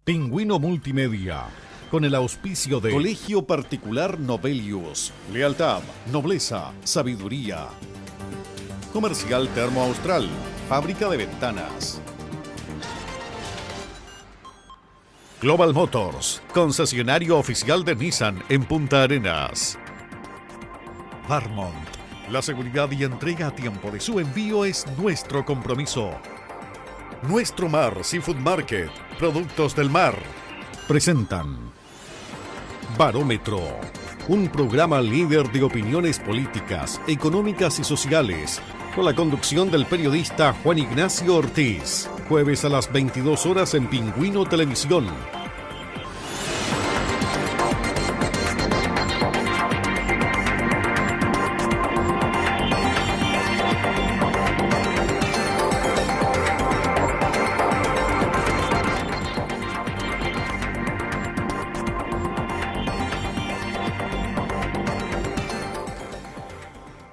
Pingüino Multimedia, con el auspicio de Colegio Particular Novelius, lealtad, nobleza, sabiduría. Comercial Termo Austral, fábrica de ventanas. Global Motors, concesionario oficial de Nissan en Punta Arenas. Varmont, la seguridad y entrega a tiempo de su envío es nuestro compromiso. Nuestro Mar Seafood Market, productos del mar, presentan Barómetro, un programa líder de opiniones políticas, económicas y sociales, con la conducción del periodista Juan Ignacio Ortiz, jueves a las 22 horas en Pingüino Televisión.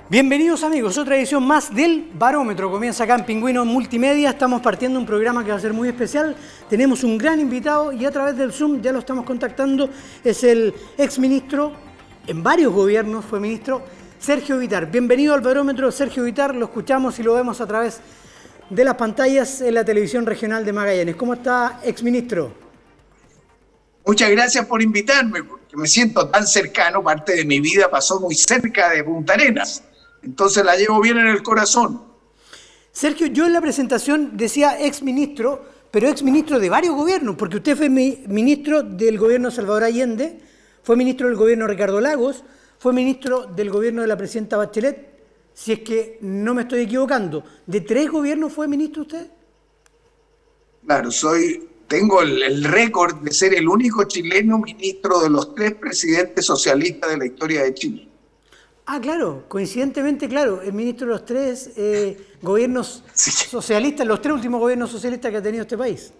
Bienvenidos amigos, otra edición más del Barómetro. Comienza acá en Pingüino Multimedia. Estamos partiendo un programa que va a ser muy especial. Tenemos un gran invitado y a través del Zoom ya lo estamos contactando. Es el exministro, en varios gobiernos fue ministro, Sergio Vittar. Bienvenido al Barómetro, Sergio Vittar. Lo escuchamos y lo vemos a través de las pantallas en la televisión regional de Magallanes. ¿Cómo está, exministro? Muchas gracias por invitarme, porque me siento tan cercano. Parte de mi vida pasó muy cerca de Punta Arenas. Entonces la llevo bien en el corazón. Sergio, yo en la presentación decía exministro, pero exministro de varios gobiernos, porque usted fue ministro del gobierno de Salvador Allende, fue ministro del gobierno de Ricardo Lagos, fue ministro del gobierno de la presidenta Bachelet, si es que no me estoy equivocando. ¿De 3 gobiernos fue ministro usted? Claro, tengo el récord de ser el único chileno ministro de los 3 presidentes socialistas de la historia de Chile. Ah, claro, coincidentemente, claro, el ministro de los 3 gobiernos socialistas, los 3 últimos gobiernos socialistas que ha tenido este país.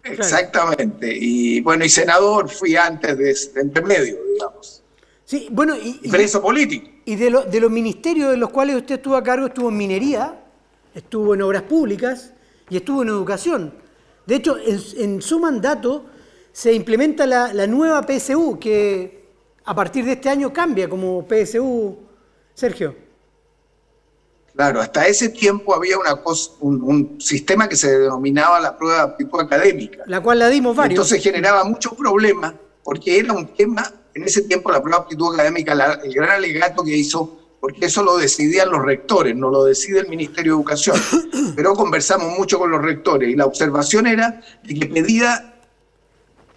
Exactamente, claro. Y bueno, y senador fui antes de intermedio, digamos. Sí, bueno, y preso político. Y de los ministerios de los cuales usted estuvo a cargo, estuvo en minería, estuvo en obras públicas y estuvo en educación. De hecho, en su mandato se implementa la nueva PSU, que a partir de este año cambia como PSU, Sergio. Claro, hasta ese tiempo había un sistema que se denominaba la prueba de aptitud académica. La cual la dimos varios. Entonces generaba muchos problemas, porque era un tema, en ese tiempo la prueba de aptitud académica, el gran alegato que hizo, porque eso lo decidían los rectores, no lo decide el Ministerio de Educación. Pero conversamos mucho con los rectores y la observación era de que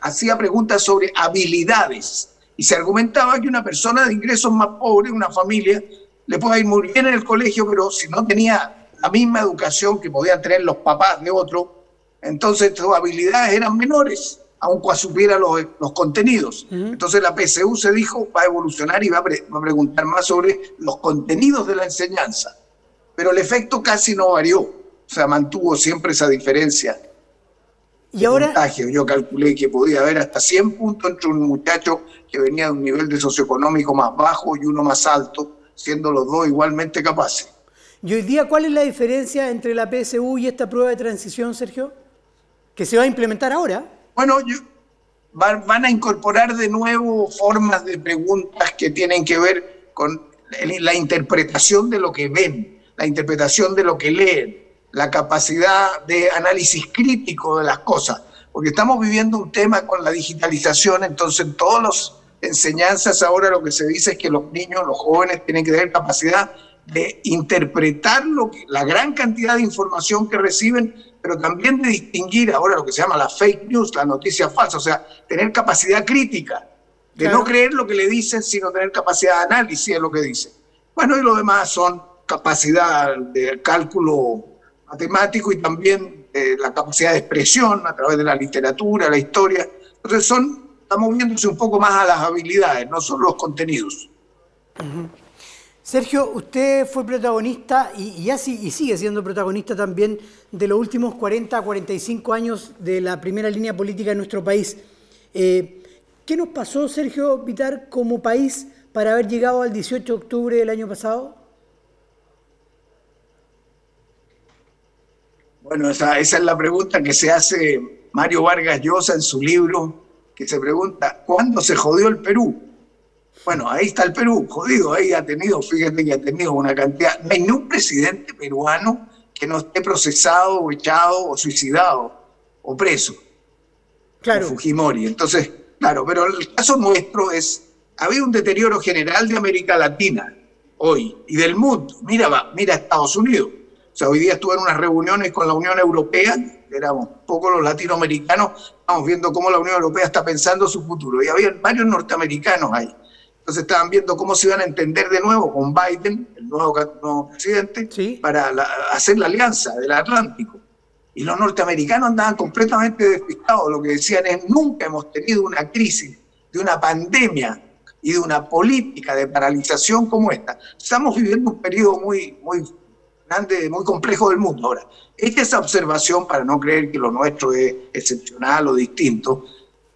hacía preguntas sobre habilidades. Y se argumentaba que una persona de ingresos más pobres, una familia, le puede ir muy bien en el colegio, pero si no tenía la misma educación que podían tener los papás de otro, entonces sus habilidades eran menores, aun cuando supiera los contenidos. Entonces la PSU se dijo, va a evolucionar y va a preguntar más sobre los contenidos de la enseñanza. Pero el efecto casi no varió, o sea, mantuvo siempre esa diferencia. Y ahora, yo calculé que podía haber hasta 100 puntos entre un muchacho que venía de un nivel de socioeconómico más bajo y uno más alto, siendo los dos igualmente capaces. ¿Y hoy día cuál es la diferencia entre la PSU y esta prueba de transición, Sergio? ¿Que se va a implementar ahora? Bueno, van a incorporar de nuevo formas de preguntas que tienen que ver con la interpretación de lo que ven, la interpretación de lo que leen, la capacidad de análisis crítico de las cosas, porque estamos viviendo un tema con la digitalización, entonces en todas las enseñanzas ahora lo que se dice es que los niños, los jóvenes tienen que tener capacidad de interpretar la gran cantidad de información que reciben, pero también de distinguir ahora lo que se llama la fake news, la noticia falsa, o sea, tener capacidad crítica, de no creer lo que le dicen, sino tener capacidad de análisis de lo que dicen. Bueno, y lo demás son capacidad de cálculo matemático y también la capacidad de expresión a través de la literatura, la historia. Entonces estamos moviéndose un poco más a las habilidades, no solo los contenidos. Sergio, usted fue protagonista y sigue siendo protagonista también de los últimos 40 a 45 años de la primera línea política de nuestro país. ¿Qué nos pasó, Sergio Vittar, como país para haber llegado al 18 de octubre del año pasado? Bueno, esa es la pregunta que se hace Mario Vargas Llosa en su libro, que se pregunta, ¿cuándo se jodió el Perú? Bueno, ahí está el Perú, jodido, ahí fíjate que ha tenido una cantidad, no hay ni un presidente peruano que no esté procesado o echado o suicidado o preso. Claro. Fujimori. Entonces, claro, pero el caso nuestro ha habido un deterioro general de América Latina hoy y del mundo. Mira Estados Unidos. O sea, hoy día estuve en unas reuniones con la Unión Europea, éramos pocos los latinoamericanos, estamos viendo cómo la Unión Europea está pensando su futuro. Y había varios norteamericanos ahí. Entonces estaban viendo cómo se iban a entender de nuevo con Biden, el nuevo presidente, ¿sí?, para hacer la alianza del Atlántico. Y los norteamericanos andaban completamente despistados. Lo que decían es, nunca hemos tenido una crisis de una pandemia y de una política de paralización como esta. Estamos viviendo un periodo muy grande, muy complejo del mundo. Ahora, esa observación, para no creer que lo nuestro es excepcional o distinto,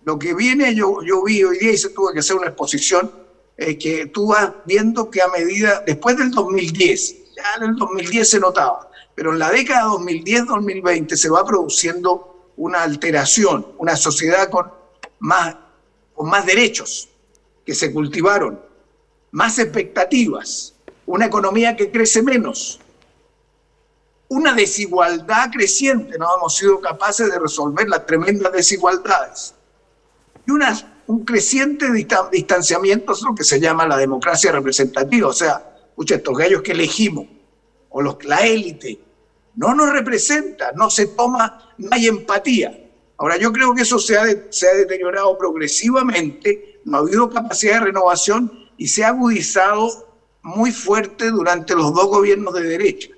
lo que viene, yo vi hoy día y se tuvo que hacer una exposición, que tú vas viendo que a medida, después del 2010, ya en el 2010 se notaba, pero en la década 2010-2020 se va produciendo una alteración, una sociedad con más derechos que se cultivaron, más expectativas, una economía que crece menos, una desigualdad creciente, no hemos sido capaces de resolver las tremendas desigualdades, y un creciente distanciamiento, es lo que se llama la democracia representativa, o sea, estos gallos que elegimos, o la élite, no nos representa, no se toma, no hay empatía. Ahora, yo creo que eso se ha deteriorado progresivamente, no ha habido capacidad de renovación y se ha agudizado muy fuerte durante los dos gobiernos de derecha.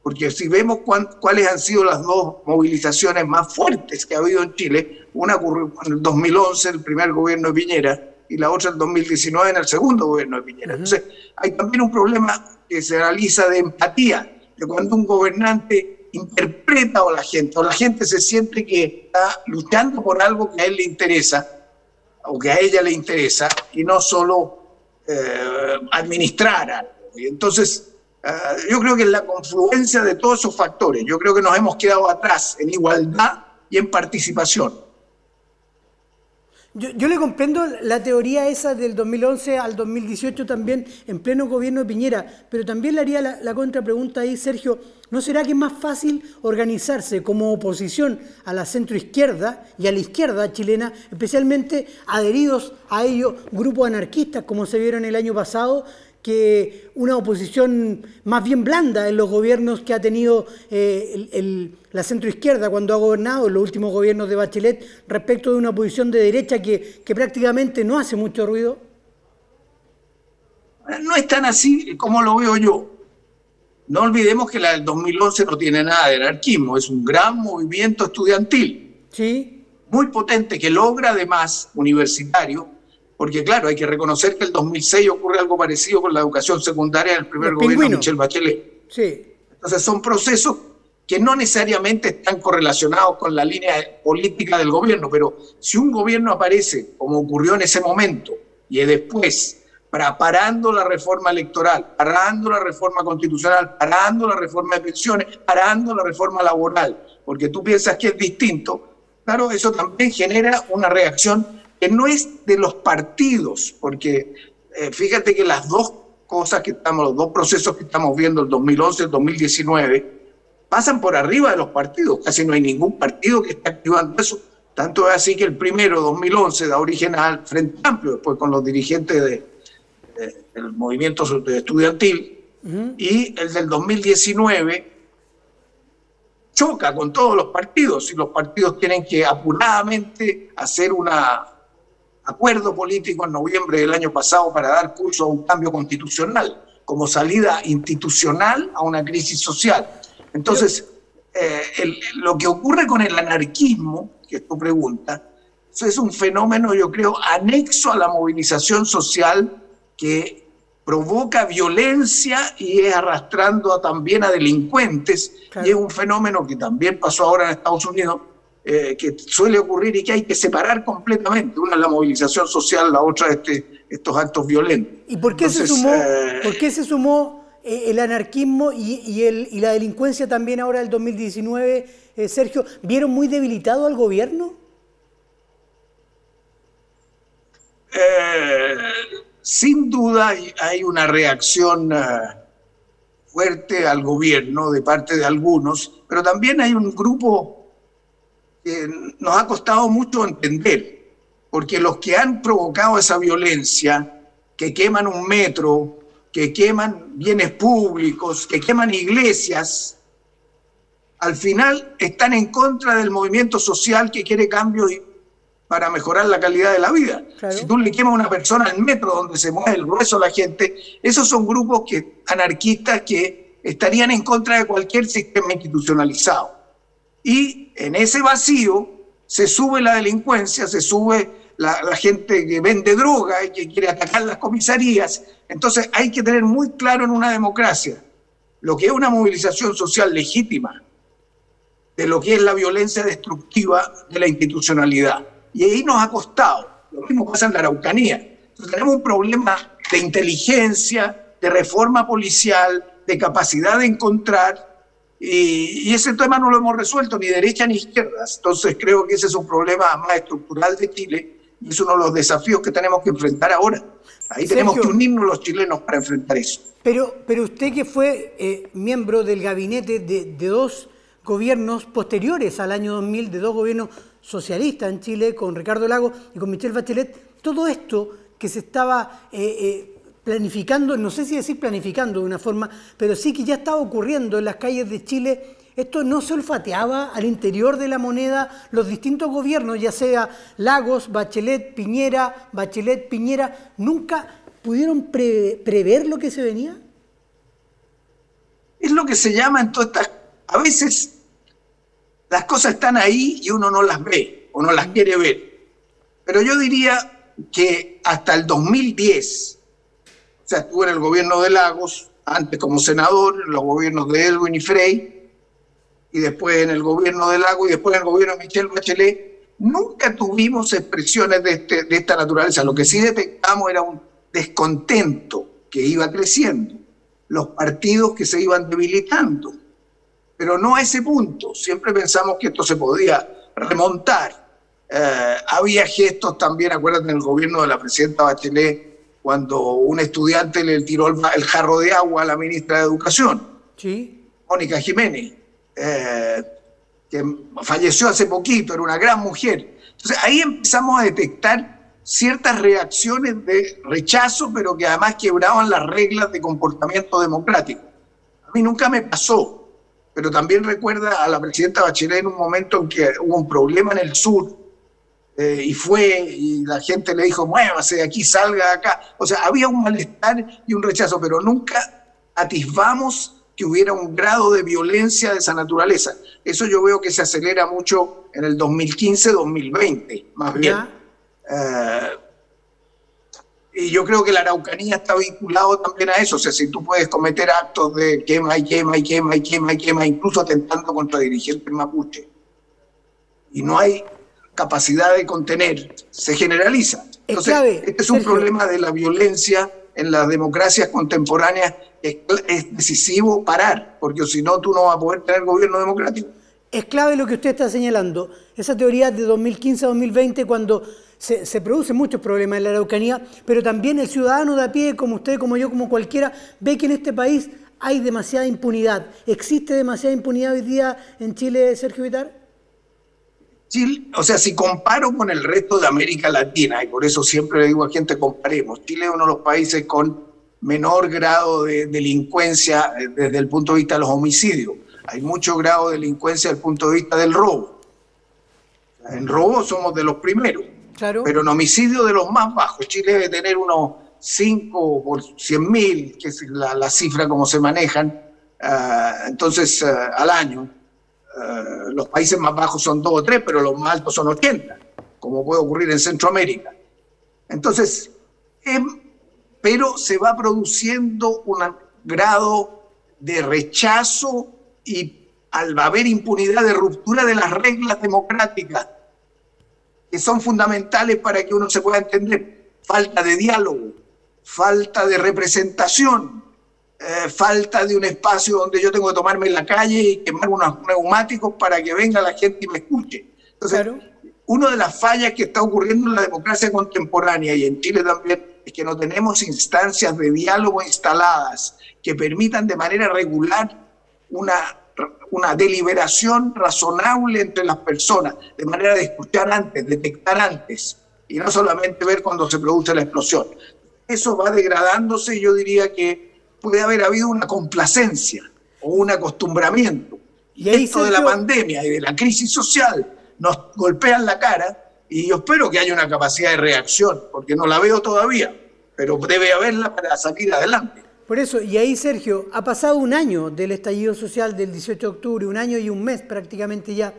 Porque si vemos cuáles han sido las dos movilizaciones más fuertes que ha habido en Chile, una ocurrió en el 2011, el primer gobierno de Piñera, y la otra en el 2019, en el segundo gobierno de Piñera. Entonces, hay también un problema que se realiza de empatía, de cuando un gobernante interpreta o la gente se siente que está luchando por algo que a él le interesa, o que a ella le interesa, y no solo administrar algo. Y entonces, yo creo que es la confluencia de todos esos factores. Yo creo que nos hemos quedado atrás en igualdad y en participación. Yo le comprendo la teoría esa del 2011 al 2018 también en pleno gobierno de Piñera, pero también le haría la contrapregunta ahí, Sergio. ¿No será que es más fácil organizarse como oposición a la centroizquierda y a la izquierda chilena, especialmente adheridos a ellos grupos anarquistas como se vieron el año pasado, que una oposición más bien blanda en los gobiernos que ha tenido la centroizquierda cuando ha gobernado en los últimos gobiernos de Bachelet, respecto de una oposición de derecha que prácticamente no hace mucho ruido? No es tan así como lo veo yo. No olvidemos que la del 2011 no tiene nada de anarquismo, es un gran movimiento estudiantil, sí, muy potente, que logra además universitario, porque claro, hay que reconocer que en el 2006 ocurre algo parecido con la educación secundaria del primer gobierno de Michelle Bachelet. Sí. Entonces son procesos que no necesariamente están correlacionados con la línea política del gobierno, pero si un gobierno aparece, como ocurrió en ese momento, y después, parando la reforma electoral, parando la reforma constitucional, parando la reforma de pensiones, parando la reforma laboral, porque tú piensas que es distinto, claro, eso también genera una reacción que no es de los partidos, porque fíjate que las dos cosas los dos procesos que estamos viendo, el 2011 y el 2019, pasan por arriba de los partidos. Casi no hay ningún partido que esté activando eso. Tanto es así que el primero, 2011, da origen al Frente Amplio, después con los dirigentes del movimiento estudiantil, y el del 2019 choca con todos los partidos, y los partidos tienen que apuradamente hacer un acuerdo político en noviembre del año pasado para dar curso a un cambio constitucional, como salida institucional a una crisis social. Entonces, lo que ocurre con el anarquismo, que es tu pregunta, eso es un fenómeno, yo creo, anexo a la movilización social que provoca violencia y es arrastrando también a delincuentes, claro. Y es un fenómeno que también pasó ahora en Estados Unidos, que suele ocurrir y que hay que separar completamente. Una es la movilización social, la otra estos actos violentos. ¿Y por qué se sumó el anarquismo y la delincuencia también ahora del 2019 Sergio, ¿vieron muy debilitado al gobierno? Sin duda hay una reacción fuerte al gobierno de parte de algunos, pero también hay un grupo que nos ha costado mucho entender, porque los que han provocado esa violencia, que queman un metro, que queman bienes públicos, que queman iglesias, al final están en contra del movimiento social que quiere cambios para mejorar la calidad de la vida. Claro. Si tú le quemas a una persona al metro donde se mueve el grueso de la gente, esos son grupos anarquistas que estarían en contra de cualquier sistema institucionalizado. Y en ese vacío se sube la delincuencia, se sube la gente que vende droga y que quiere atacar las comisarías. Entonces hay que tener muy claro en una democracia lo que es una movilización social legítima de lo que es la violencia destructiva de la institucionalidad. Y ahí nos ha costado. Lo mismo pasa en la Araucanía. Entonces, tenemos un problema de inteligencia, de reforma policial, de capacidad de encontrar, y ese tema no lo hemos resuelto ni derecha ni izquierda. Entonces creo que ese es un problema más estructural de Chile y es uno de los desafíos que tenemos que enfrentar ahora. Ahí Sergio, tenemos que unirnos los chilenos para enfrentar eso. Pero usted que fue miembro del gabinete de dos gobiernos posteriores al año 2000, de dos gobiernos socialistas en Chile, con Ricardo Lagos y con Michelle Bachelet, todo esto que se estaba planificando, no sé si decir planificando de una forma, pero sí que ya estaba ocurriendo en las calles de Chile, ¿esto no se olfateaba al interior de la moneda? Los distintos gobiernos, ya sea Lagos, Bachelet, Piñera, ¿nunca pudieron prever lo que se venía? Es lo que se llama en todas estas... A veces las cosas están ahí y uno no las ve o no las quiere ver. Pero yo diría que hasta el 2010, o sea, estuve en el gobierno de Lagos, antes como senador, en los gobiernos de Edwin y Frey, y después en el gobierno de Lagos y después en el gobierno de Michelle Bachelet, nunca tuvimos expresiones de esta naturaleza. Lo que sí detectamos era un descontento que iba creciendo, los partidos que se iban debilitando, pero no a ese punto. Siempre pensamos que esto se podía remontar. Había gestos también, acuérdate, en el gobierno de la presidenta Bachelet, cuando un estudiante le tiró el jarro de agua a la ministra de Educación, sí, Mónica Jiménez, que falleció hace poquito, era una gran mujer. Entonces ahí empezamos a detectar ciertas reacciones de rechazo, pero que además quebraban las reglas de comportamiento democrático. A mí nunca me pasó, pero también recuerda a la presidenta Bachelet en un momento en que hubo un problema en el sur, y la gente le dijo, muévase de aquí, salga de acá. O sea, había un malestar y un rechazo, pero nunca atisbamos que hubiera un grado de violencia de esa naturaleza. Eso yo veo que se acelera mucho en el 2015-2020, más bien. Y yo creo que la Araucanía está vinculado también a eso. O sea, si tú puedes cometer actos de quema, incluso atentando contra dirigentes mapuche, y no hay capacidad de contener, se generaliza. Entonces, este es un problema de la violencia en las democracias contemporáneas. Es decisivo parar, porque si no, tú no vas a poder tener gobierno democrático. Es clave lo que usted está señalando, esa teoría de 2015 a 2020, cuando se producen muchos problemas en la Araucanía, pero también el ciudadano de a pie, como usted, como yo, como cualquiera, ve que en este país hay demasiada impunidad. ¿Existe demasiada impunidad hoy día en Chile, Sergio Bitar? Chile, o sea, si comparo con el resto de América Latina, y por eso siempre le digo a gente, comparemos, Chile es uno de los países con menor grado de delincuencia desde el punto de vista de los homicidios. Hay mucho grado de delincuencia desde el punto de vista del robo. En robo somos de los primeros, claro, pero en homicidio de los más bajos. Chile debe tener unos 5 por 100.000, que es la cifra como se manejan, entonces al año. Los países más bajos son 2 o 3, pero los más altos son 80, como puede ocurrir en Centroamérica. Entonces, pero se va produciendo un grado de rechazo y al haber impunidad, de ruptura de las reglas democráticas que son fundamentales para que uno se pueda entender. Falta de diálogo, falta de representación, falta de un espacio donde yo tengo que tomarme en la calle y quemar unos neumáticos para que venga la gente y me escuche. Entonces, claro, una de las fallas que está ocurriendo en la democracia contemporánea y en Chile también es que no tenemos instancias de diálogo instaladas que permitan de manera regular una deliberación razonable entre las personas, de manera de escuchar antes, detectar antes, y no solamente ver cuando se produce la explosión. Eso va degradándose y yo diría que puede haber habido una complacencia o un acostumbramiento. Y esto de la pandemia y de la crisis social nos golpean la cara y yo espero que haya una capacidad de reacción, porque no la veo todavía, pero debe haberla para salir adelante. Por eso, y ahí, Sergio, ha pasado un año del estallido social del 18 de octubre, un año y un mes prácticamente ya.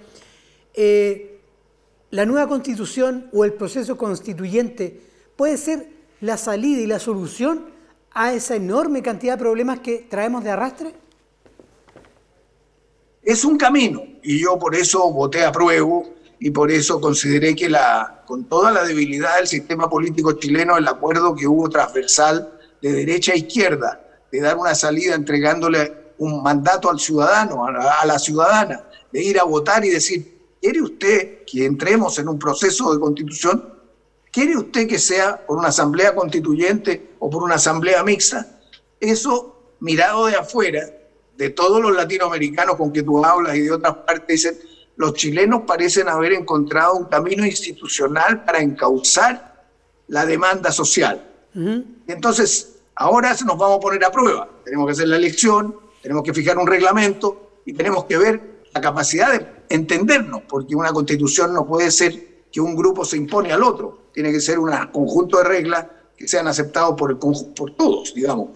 ¿La nueva constitución o el proceso constituyente puede ser la salida y la solución a esa enorme cantidad de problemas que traemos de arrastre? Es un camino, y yo por eso voté apruebo, y por eso consideré que con toda la debilidad del sistema político chileno, el acuerdo que hubo transversal de derecha a izquierda, de dar una salida entregándole un mandato al ciudadano, a la ciudadana, de ir a votar y decir, ¿quiere usted que entremos en un proceso de constitución? ¿Quiere usted que sea por una asamblea constituyente o por una asamblea mixta? Eso, mirado de afuera, de todos los latinoamericanos con que tú hablas y de otras partes, dicen, los chilenos parecen haber encontrado un camino institucional para encauzar la demanda social. Y entonces, ahora nos vamos a poner a prueba. Tenemos que hacer la elección, tenemos que fijar un reglamento y tenemos que ver la capacidad de entendernos, porque una constitución no puede ser que un grupo se impone al otro. Tiene que ser un conjunto de reglas que sean aceptados por todos, digamos.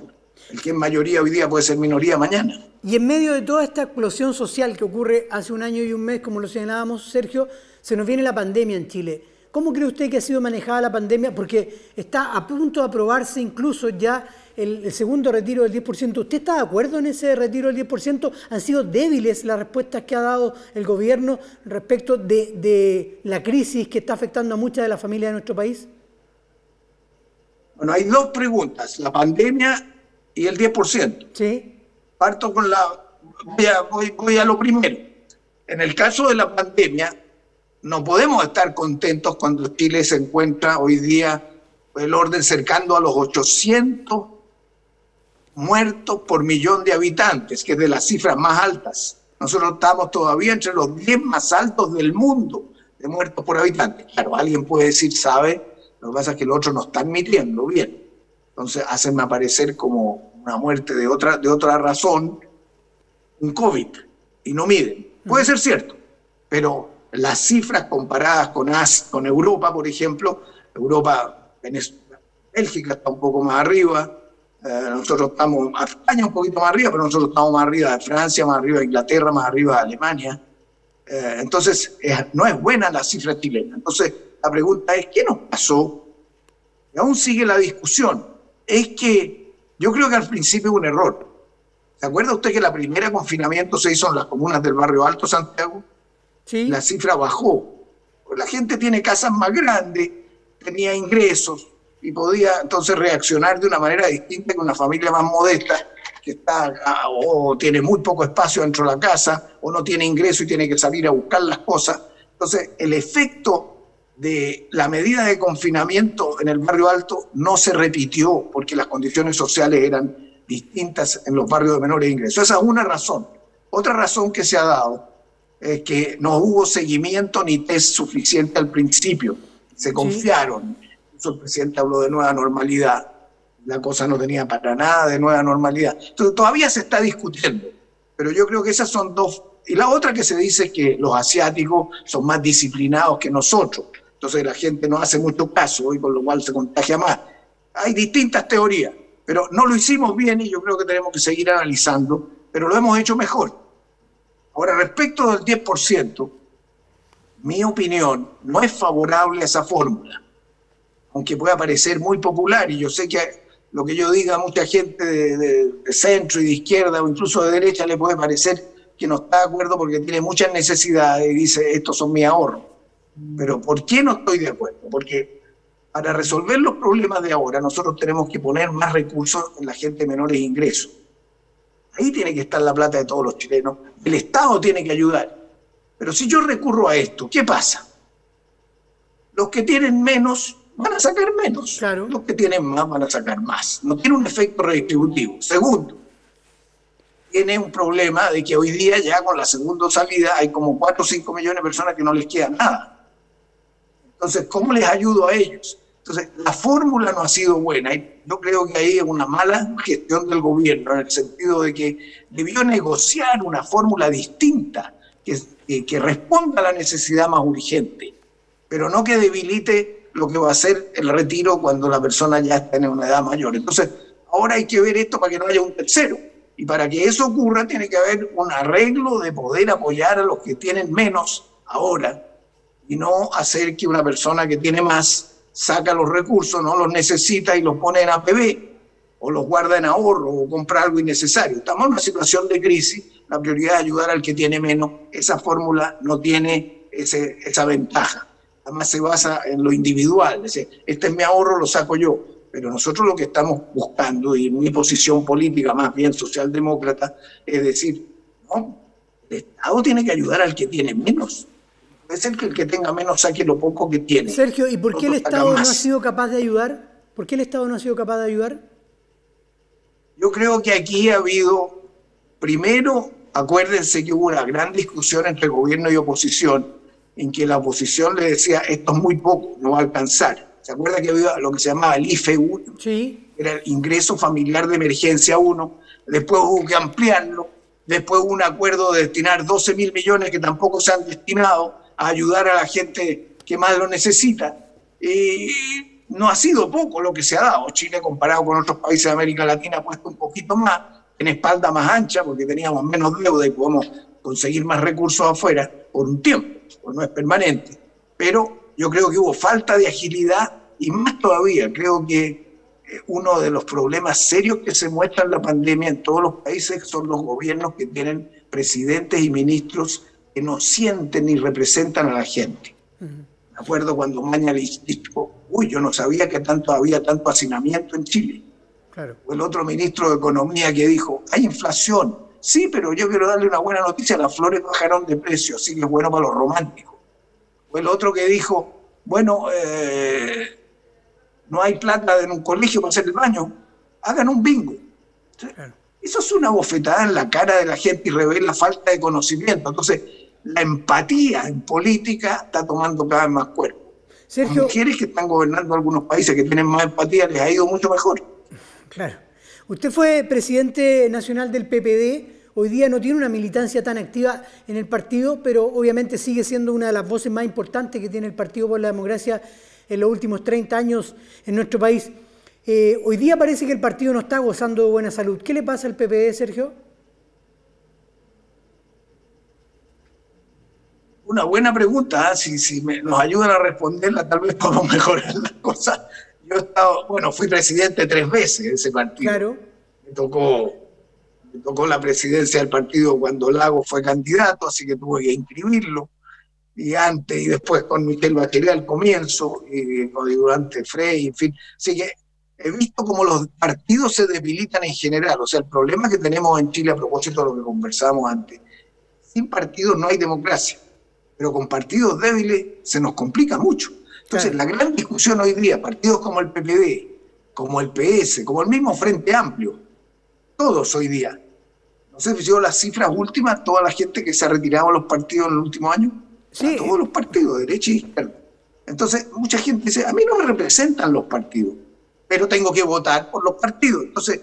El que es mayoría hoy día puede ser minoría mañana. Y en medio de toda esta explosión social que ocurre hace un año y un mes, como lo señalábamos, Sergio, se nos viene la pandemia en Chile. ¿Cómo cree usted que ha sido manejada la pandemia? Porque está a punto de aprobarse incluso ya el segundo retiro del 10%. ¿Usted está de acuerdo en ese retiro del 10%? ¿Han sido débiles las respuestas que ha dado el gobierno respecto de la crisis que está afectando a muchas de las familias de nuestro país? Bueno, hay dos preguntas, la pandemia y el 10%. Sí. Parto con voy a lo primero. En el caso de la pandemia, no podemos estar contentos cuando Chile se encuentra hoy día el orden cercano a los 800 muertos por millón de habitantes, que es de las cifras más altas. Nosotros estamos todavía entre los 10 más altos del mundo de muertos por habitante. Claro, alguien puede decir, sabe, lo que pasa es que los otros no están midiendo bien. Entonces hacen aparecer como una muerte de otra razón, un COVID, y no miden. Puede ser cierto, pero las cifras comparadas con Europa, por ejemplo, Bélgica está un poco más arriba, nosotros estamos, España un poquito más arriba, pero nosotros estamos más arriba de Francia, más arriba de Inglaterra, más arriba de Alemania. Entonces, no es buena la cifra chilena. Entonces, la pregunta es, ¿qué nos pasó? Y aún sigue la discusión. Es que yo creo que al principio hubo un error. ¿Se acuerda usted que la primera confinamiento se hizo en las comunas del Barrio Alto, Santiago? Sí. La cifra bajó. La gente tiene casas más grandes, tenía ingresos y podía entonces reaccionar de una manera distinta que una familia más modesta que está o tiene muy poco espacio dentro de la casa o no tiene ingreso y tiene que salir a buscar las cosas. Entonces, el efecto de la medida de confinamiento en el Barrio Alto no se repitió porque las condiciones sociales eran distintas en los barrios de menores ingresos. Esa es una razón. Otra razón que se ha dado es que no hubo seguimiento ni test suficiente al principio. Se confiaron. El presidente habló de nueva normalidad. La cosa no tenía para nada de nueva normalidad. Entonces, todavía se está discutiendo. Pero yo creo que esas son dos. Y la otra que se dice es que los asiáticos son más disciplinados que nosotros. Entonces la gente no hace mucho caso y con lo cual se contagia más. Hay distintas teorías, pero no lo hicimos bien y yo creo que tenemos que seguir analizando, pero lo hemos hecho mejor. Ahora, respecto del 10%, mi opinión no es favorable a esa fórmula, aunque pueda parecer muy popular, y yo sé que lo que yo diga a mucha gente de centro y de izquierda o incluso de derecha le puede parecer que no está de acuerdo porque tiene muchas necesidades y dice, estos son mis ahorros. Pero ¿por qué no estoy de acuerdo? Porque para resolver los problemas de ahora nosotros tenemos que poner más recursos en la gente de menores ingresos. Ahí tiene que estar la plata de todos los chilenos. El Estado tiene que ayudar. Pero si yo recurro a esto, ¿qué pasa? Los que tienen menos van a sacar menos. Claro. Los que tienen más van a sacar más. No tiene un efecto redistributivo. Segundo, tiene un problema de que hoy día ya con la segunda salida hay como 4 o 5 millones de personas que no les queda nada. Entonces, ¿cómo les ayudo a ellos? Entonces, la fórmula no ha sido buena. Yo creo que ahí es una mala gestión del gobierno, en el sentido de que debió negociar una fórmula distinta que responda a la necesidad más urgente, pero no que debilite lo que va a ser el retiro cuando la persona ya está en una edad mayor. Entonces, ahora hay que ver esto para que no haya un tercero. Y para que eso ocurra, tiene que haber un arreglo de poder apoyar a los que tienen menos ahora y no hacer que una persona que tiene más saca los recursos, no los necesita y los pone en APB o los guarda en ahorro o compra algo innecesario. Estamos en una situación de crisis, la prioridad es ayudar al que tiene menos. Esa fórmula no tiene esa ventaja. Además se basa en lo individual, es decir, este es mi ahorro, lo saco yo. Pero nosotros lo que estamos buscando, y mi posición política más bien socialdemócrata, es decir, no, el Estado tiene que ayudar al que tiene menos. Puede ser que el que tenga menos saque lo poco que tiene. Sergio, ¿y por qué el Estado no ha sido capaz de ayudar? ¿Por qué el Estado no ha sido capaz de ayudar? Yo creo que aquí ha habido, primero, acuérdense que hubo una gran discusión entre gobierno y oposición, en que la oposición le decía, esto es muy poco, no va a alcanzar. ¿Se acuerda que había lo que se llamaba el IFE 1? Sí. Era el Ingreso Familiar de Emergencia 1. Después hubo que ampliarlo. Después hubo un acuerdo de destinar 12.000 millones que tampoco se han destinado a ayudar a la gente que más lo necesita. Y no ha sido poco lo que se ha dado. Chile, comparado con otros países de América Latina, ha puesto un poquito más, en espalda más ancha, porque teníamos menos deuda y podemos conseguir más recursos afuera por un tiempo, pues no es permanente. Pero yo creo que hubo falta de agilidad y más todavía, creo que uno de los problemas serios que se muestra en la pandemia en todos los países son los gobiernos que tienen presidentes y ministros que no sienten ni representan a la gente. Me acuerdo cuando Mañalich dijo, uy, yo no sabía que había tanto hacinamiento en Chile. Claro. O el otro ministro de Economía que dijo, hay inflación. Sí, pero yo quiero darle una buena noticia, las flores bajaron de precio, así que es bueno para los románticos. O el otro que dijo, bueno, no hay plata en un colegio para hacer el baño, hagan un bingo. Claro. Eso es una bofetada en la cara de la gente y revela falta de conocimiento. Entonces, la empatía en política está tomando cada vez más cuerpo. Sergio, las mujeres que están gobernando algunos países que tienen más empatía les ha ido mucho mejor. Claro. Usted fue presidente nacional del PPD. Hoy día no tiene una militancia tan activa en el partido, pero obviamente sigue siendo una de las voces más importantes que tiene el Partido por la Democracia en los últimos 30 años en nuestro país. Hoy día parece que el partido no está gozando de buena salud. ¿Qué le pasa al PPD, Sergio? Una buena pregunta, ¿eh? Si nos ayudan a responderla, tal vez podamos mejorar las cosas. Yo he estado, fui presidente 3 veces de ese partido. Claro. Me tocó la presidencia del partido cuando Lagos fue candidato, así que tuve que inscribirlo. Y antes y después con Michelle Bachelet al comienzo, y durante Frey, en fin. Así que he visto cómo los partidos se debilitan en general. O sea, el problema que tenemos en Chile, a propósito de lo que conversábamos antes, sin partidos no hay democracia, pero con partidos débiles se nos complica mucho. Entonces, la gran discusión hoy día, partidos como el PPD, como el PS, como el mismo Frente Amplio, todos hoy día, no sé si yo las cifras últimas, toda la gente que se ha retirado de los partidos en el último año, sí. Todos los partidos, derecha y izquierda. Entonces, mucha gente dice, a mí no me representan los partidos, pero tengo que votar por los partidos. Entonces,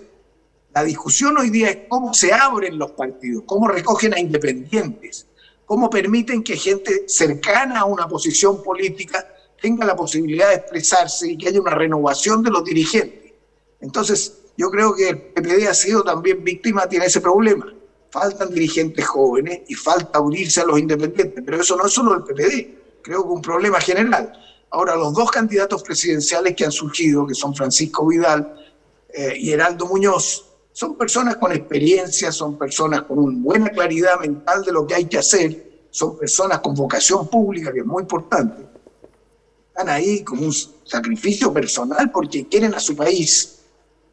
la discusión hoy día es cómo se abren los partidos, cómo recogen a independientes, cómo permiten que gente cercana a una posición política tenga la posibilidad de expresarse y que haya una renovación de los dirigentes. Entonces, yo creo que el PPD ha sido también víctima, tiene ese problema. Faltan dirigentes jóvenes y falta unirse a los independientes, pero eso no es solo el PPD, creo que es un problema general. Ahora, los 2 candidatos presidenciales que han surgido, que son Francisco Vidal y Heraldo Muñoz, son personas con experiencia, son personas con una buena claridad mental de lo que hay que hacer, son personas con vocación pública, que es muy importante. Están ahí como un sacrificio personal porque quieren a su país.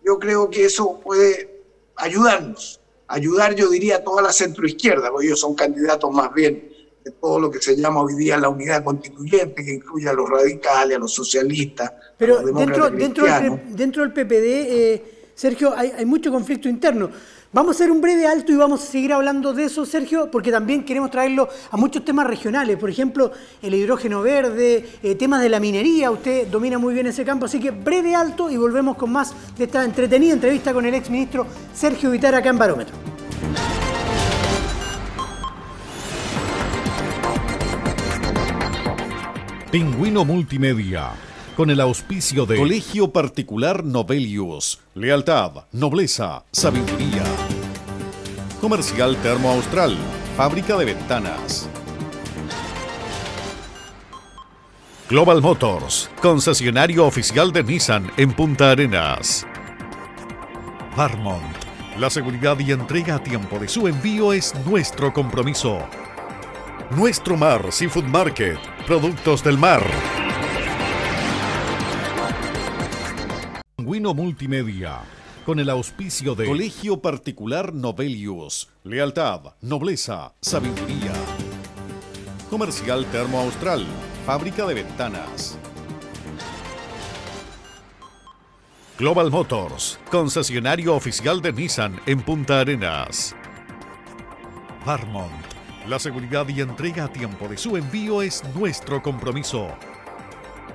Yo creo que eso puede ayudarnos. ayudar, yo diría, a toda la centroizquierda, porque ellos son candidatos más bien de todo lo que se llama hoy día la unidad constituyente, que incluye a los radicales, a los socialistas, pero a los demócratas cristianos. Dentro del PPD, Sergio, hay mucho conflicto interno. Vamos a hacer un breve alto y vamos a seguir hablando de eso, Sergio, porque también queremos traerlo a muchos temas regionales. Por ejemplo, el hidrógeno verde, temas de la minería. Usted domina muy bien ese campo, así que breve alto y volvemos con más de esta entretenida entrevista con el exministro Sergio Vitar acá en Barómetro. Pingüino Multimedia, con el auspicio de Colegio Particular Novelius. Lealtad, nobleza, sabiduría. Comercial Termo Austral, fábrica de ventanas. Global Motors, concesionario oficial de Nissan en Punta Arenas. Varmont, la seguridad y entrega a tiempo de su envío es nuestro compromiso. Nuestro Mar Seafood Market, productos del mar. Pingüino Multimedia, con el auspicio de Colegio Particular Novelius. Lealtad, nobleza, sabiduría. Comercial Termo Austral, fábrica de ventanas. Global Motors, concesionario oficial de Nissan en Punta Arenas. Varmont, la seguridad y entrega a tiempo de su envío es nuestro compromiso.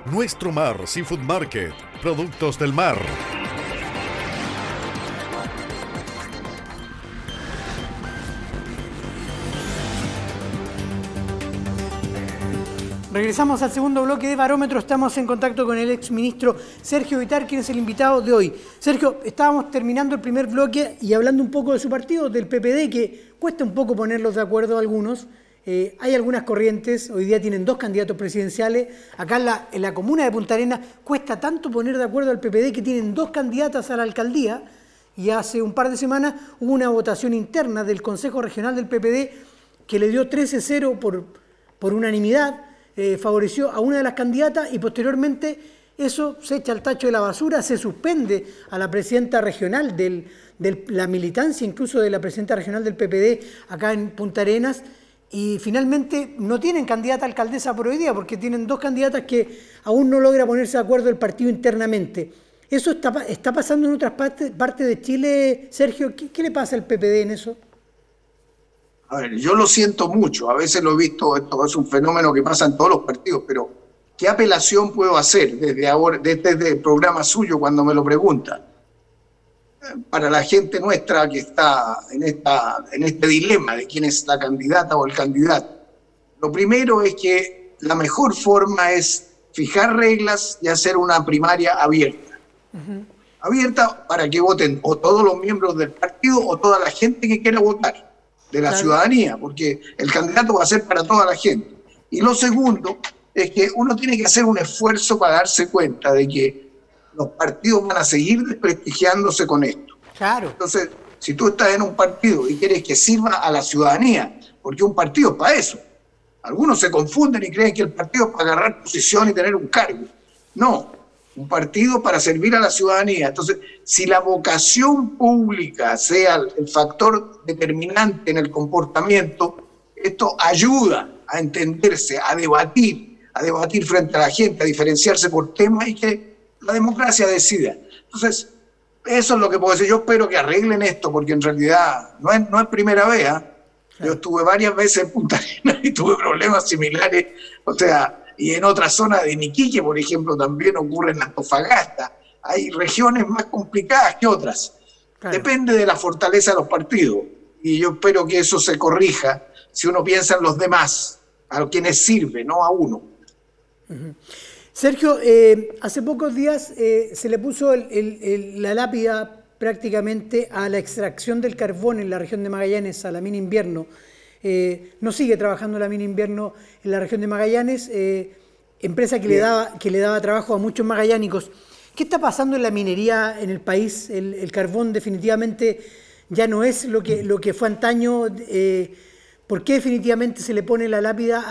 Nuestro Mar Seafood Market, productos del mar. Regresamos al segundo bloque de Barómetro. Estamos en contacto con el exministro Sergio Vitar, quien es el invitado de hoy. Sergio, estábamos terminando el primer bloque y hablando un poco de su partido, del PPD, que cuesta un poco ponerlos de acuerdo a algunos. Hay algunas corrientes, hoy día tienen 2 candidatos presidenciales. Acá en la comuna de Punta Arenas cuesta tanto poner de acuerdo al PPD que tienen 2 candidatas a la alcaldía. Y hace un par de semanas hubo una votación interna del Consejo Regional del PPD que le dio 13-0 por unanimidad. Favoreció a una de las candidatas y posteriormente eso se echa al tacho de la basura, se suspende a la presidenta regional de la militancia, incluso de la presidenta regional del PPD acá en Punta Arenas, y finalmente no tienen candidata a alcaldesa por hoy día porque tienen 2 candidatas que aún no logra ponerse de acuerdo el partido internamente. ¿Eso está pasando en otras partes de Chile, Sergio? ¿Qué le pasa al PPD en eso? A ver, yo lo siento mucho, a veces lo he visto, esto es un fenómeno que pasa en todos los partidos, pero ¿qué apelación puedo hacer desde ahora, desde el programa suyo cuando me lo pregunta? Para la gente nuestra que está en este dilema de quién es la candidata o el candidato, lo primero es que la mejor forma es fijar reglas y hacer una primaria abierta. Abierta para que voten o todos los miembros del partido o toda la gente que quiera votar, de la ciudadanía, porque el candidato va a ser para toda la gente. Y lo segundo es que uno tiene que hacer un esfuerzo para darse cuenta de que los partidos van a seguir desprestigiándose con esto. Claro. Entonces, si tú estás en un partido y quieres que sirva a la ciudadanía, porque un partido es para eso. Algunos se confunden y creen que el partido es para agarrar posición y tener un cargo. No, un partido para servir a la ciudadanía. Entonces, si la vocación pública sea el factor determinante en el comportamiento, esto ayuda a entenderse, a debatir frente a la gente, a diferenciarse por temas y que la democracia decida. Entonces, eso es lo que puedo decir. Yo espero que arreglen esto, porque en realidad no es primera vez. Yo estuve varias veces en Punta Arenas y tuve problemas similares, o sea, y en otras zonas de Iquique, por ejemplo, también ocurre en Antofagasta. Hay regiones más complicadas que otras. Claro. Depende de la fortaleza de los partidos. Y yo espero que eso se corrija si uno piensa en los demás, a quienes sirve, no a uno. Sergio, hace pocos días se le puso la lápida prácticamente a la extracción del carbón en la región de Magallanes, a la mina Invierno. No sigue trabajando la mina Invierno en la región de Magallanes, empresa que le daba trabajo a muchos magallánicos. ¿Qué está pasando en la minería en el país? El carbón definitivamente ya no es lo que fue antaño. ¿Por qué definitivamente se le pone la lápida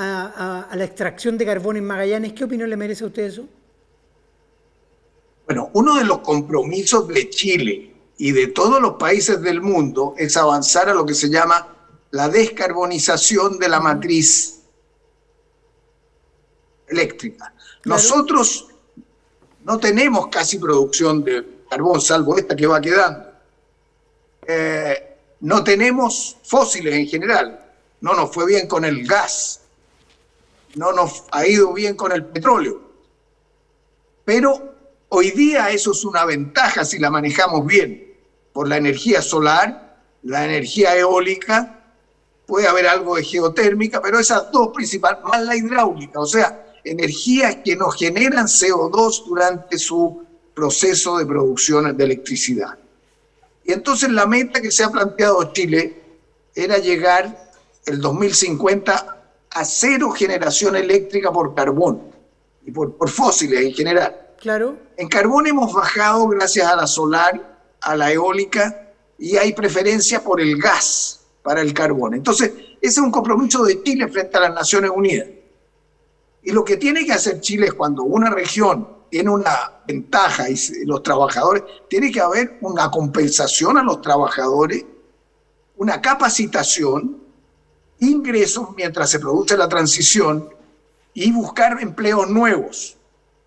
a la extracción de carbón en Magallanes? ¿Qué opinión le merece a usted eso? Bueno, uno de los compromisos de Chile y de todos los países del mundo es avanzar a lo que se llama la descarbonización de la matriz eléctrica. Claro. Nosotros no tenemos casi producción de carbón, salvo esta que va quedando. No tenemos fósiles en general. No nos fue bien con el gas. No nos ha ido bien con el petróleo. Pero hoy día eso es una ventaja si la manejamos bien. Por la energía solar, la energía eólica, puede haber algo de geotérmica, pero esas dos principales, más la hidráulica, o sea, energías que nos generan CO2 durante su proceso de producción de electricidad. Y entonces la meta que se ha planteado Chile era llegar el 2050 a cero generación eléctrica por carbón y por fósiles en general. Claro. En carbón hemos bajado gracias a la solar, a la eólica, y hay preferencia por el gas para el carbón. Entonces, ese es un compromiso de Chile frente a las Naciones Unidas. Y lo que tiene que hacer Chile es cuando una región tiene una ventaja y los trabajadores, tiene que haber una compensación a los trabajadores, una capacitación, ingresos mientras se produce la transición y buscar empleos nuevos.